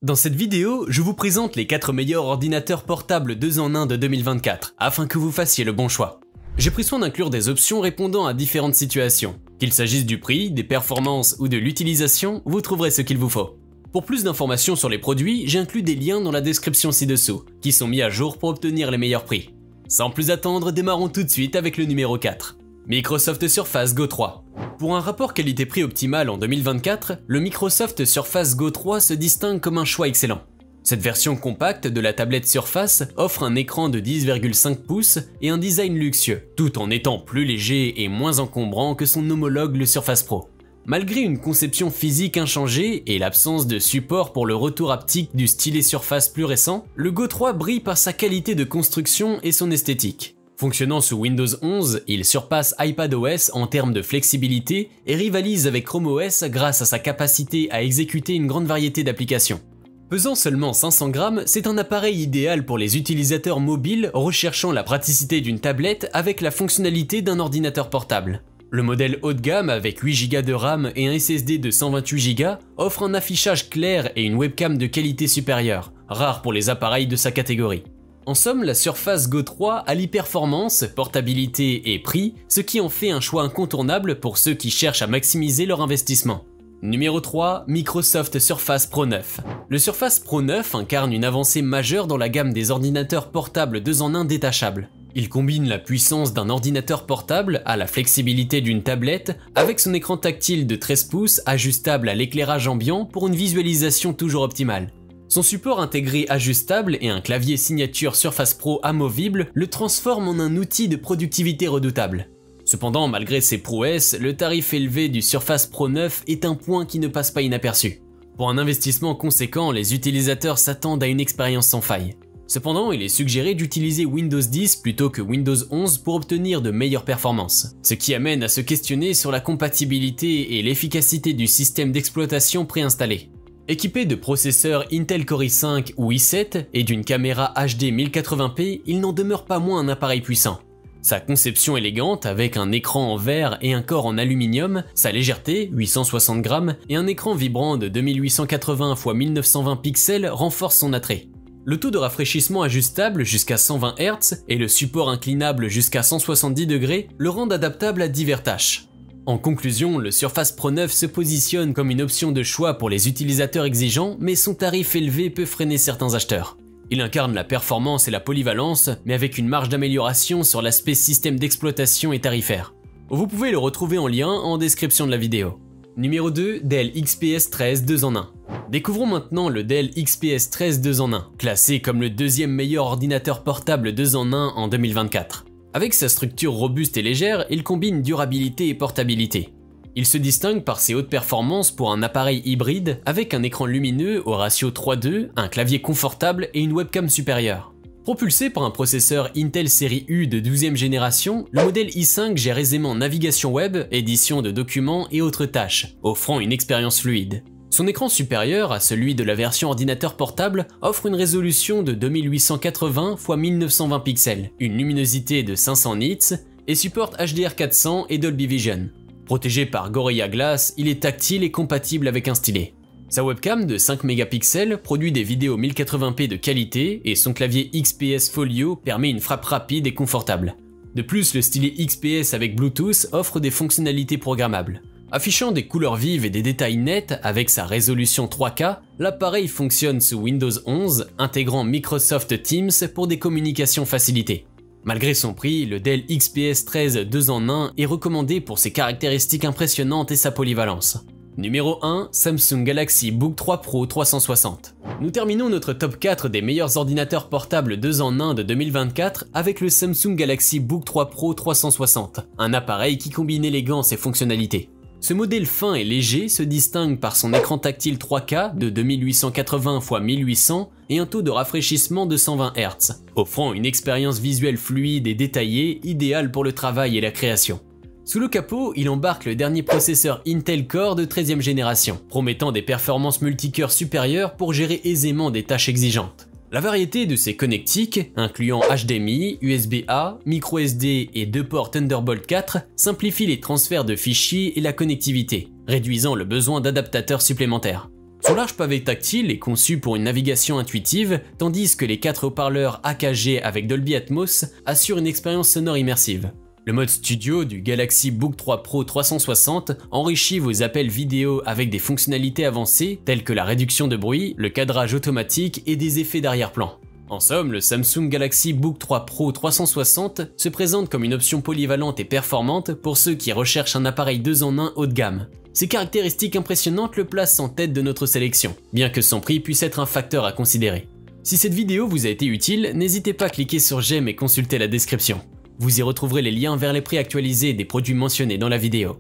Dans cette vidéo, je vous présente les 4 meilleurs ordinateurs portables 2 en 1 de 2024, afin que vous fassiez le bon choix. J'ai pris soin d'inclure des options répondant à différentes situations. Qu'il s'agisse du prix, des performances ou de l'utilisation, vous trouverez ce qu'il vous faut. Pour plus d'informations sur les produits, j'ai inclus des liens dans la description ci-dessous, qui sont mis à jour pour obtenir les meilleurs prix. Sans plus attendre, démarrons tout de suite avec le numéro 4. Microsoft Surface Go 3. Pour un rapport qualité-prix optimal en 2024, le Microsoft Surface Go 3 se distingue comme un choix excellent. Cette version compacte de la tablette Surface offre un écran de 10,5 pouces et un design luxueux, tout en étant plus léger et moins encombrant que son homologue le Surface Pro. Malgré une conception physique inchangée et l'absence de support pour le retour haptique du stylet Surface plus récent, le Go 3 brille par sa qualité de construction et son esthétique. Fonctionnant sous Windows 11, il surpasse iPadOS en termes de flexibilité et rivalise avec Chrome OS grâce à sa capacité à exécuter une grande variété d'applications. Pesant seulement 500 grammes, c'est un appareil idéal pour les utilisateurs mobiles recherchant la praticité d'une tablette avec la fonctionnalité d'un ordinateur portable. Le modèle haut de gamme avec 8 Go de RAM et un SSD de 128 Go offre un affichage clair et une webcam de qualité supérieure, rare pour les appareils de sa catégorie. En somme, la Surface Go 3 allie performance, portabilité et prix, ce qui en fait un choix incontournable pour ceux qui cherchent à maximiser leur investissement. Numéro 3, Microsoft Surface Pro 9. Le Surface Pro 9 incarne une avancée majeure dans la gamme des ordinateurs portables 2 en 1 détachables. Il combine la puissance d'un ordinateur portable à la flexibilité d'une tablette avec son écran tactile de 13 pouces ajustable à l'éclairage ambiant pour une visualisation toujours optimale. Son support intégré ajustable et un clavier signature Surface Pro amovible le transforment en un outil de productivité redoutable. Cependant, malgré ses prouesses, le tarif élevé du Surface Pro 9 est un point qui ne passe pas inaperçu. Pour un investissement conséquent, les utilisateurs s'attendent à une expérience sans faille. Cependant, il est suggéré d'utiliser Windows 10 plutôt que Windows 11 pour obtenir de meilleures performances, ce qui amène à se questionner sur la compatibilité et l'efficacité du système d'exploitation préinstallé. Équipé de processeurs Intel Core i5 ou i7 et d'une caméra HD 1080p, il n'en demeure pas moins un appareil puissant. Sa conception élégante avec un écran en verre et un corps en aluminium, sa légèreté, 860 grammes, et un écran vibrant de 2880 x 1920 pixels renforcent son attrait. Le taux de rafraîchissement ajustable jusqu'à 120 Hz et le support inclinable jusqu'à 170 degrés le rendent adaptable à diverses tâches. En conclusion, le Surface Pro 9 se positionne comme une option de choix pour les utilisateurs exigeants, mais son tarif élevé peut freiner certains acheteurs. Il incarne la performance et la polyvalence, mais avec une marge d'amélioration sur l'aspect système d'exploitation et tarifaire. Vous pouvez le retrouver en lien en description de la vidéo. Numéro 2, Dell XPS 13 2 en 1. Découvrons maintenant le Dell XPS 13 2 en 1, classé comme le deuxième meilleur ordinateur portable 2 en 1 en 2024. Avec sa structure robuste et légère, il combine durabilité et portabilité. Il se distingue par ses hautes performances pour un appareil hybride avec un écran lumineux au ratio 3:2, un clavier confortable et une webcam supérieure. Propulsé par un processeur Intel série U de 12e génération, le modèle i5 gère aisément navigation web, édition de documents et autres tâches, offrant une expérience fluide. Son écran supérieur à celui de la version ordinateur portable offre une résolution de 2880 x 1920 pixels, une luminosité de 500 nits et supporte HDR400 et Dolby Vision. Protégé par Gorilla Glass, il est tactile et compatible avec un stylet. Sa webcam de 5 mégapixels produit des vidéos 1080p de qualité et son clavier XPS Folio permet une frappe rapide et confortable. De plus, le stylet XPS avec Bluetooth offre des fonctionnalités programmables. Affichant des couleurs vives et des détails nets avec sa résolution 3K, l'appareil fonctionne sous Windows 11, intégrant Microsoft Teams pour des communications facilitées. Malgré son prix, le Dell XPS 13 2 en 1 est recommandé pour ses caractéristiques impressionnantes et sa polyvalence. Numéro 1, Samsung Galaxy Book 3 Pro 360. Nous terminons notre top 4 des meilleurs ordinateurs portables 2 en 1 de 2024 avec le Samsung Galaxy Book 3 Pro 360, un appareil qui combine élégance et fonctionnalité. Ce modèle fin et léger se distingue par son écran tactile 3K de 2880 x 1800 et un taux de rafraîchissement de 120 Hz, offrant une expérience visuelle fluide et détaillée idéale pour le travail et la création. Sous le capot, il embarque le dernier processeur Intel Core de 13e génération, promettant des performances multicœurs supérieures pour gérer aisément des tâches exigeantes. La variété de ses connectiques, incluant HDMI, USB-A, microSD et 2 ports Thunderbolt 4, simplifie les transferts de fichiers et la connectivité, réduisant le besoin d'adaptateurs supplémentaires. Son large pavé tactile est conçu pour une navigation intuitive, tandis que les 4 haut-parleurs AKG avec Dolby Atmos assurent une expérience sonore immersive. Le mode studio du Galaxy Book 3 Pro 360 enrichit vos appels vidéo avec des fonctionnalités avancées telles que la réduction de bruit, le cadrage automatique et des effets d'arrière-plan. En somme, le Samsung Galaxy Book 3 Pro 360 se présente comme une option polyvalente et performante pour ceux qui recherchent un appareil 2 en 1 haut de gamme. Ces caractéristiques impressionnantes le placent en tête de notre sélection, bien que son prix puisse être un facteur à considérer. Si cette vidéo vous a été utile, n'hésitez pas à cliquer sur j'aime et consulter la description. Vous y retrouverez les liens vers les prix actualisés des produits mentionnés dans la vidéo.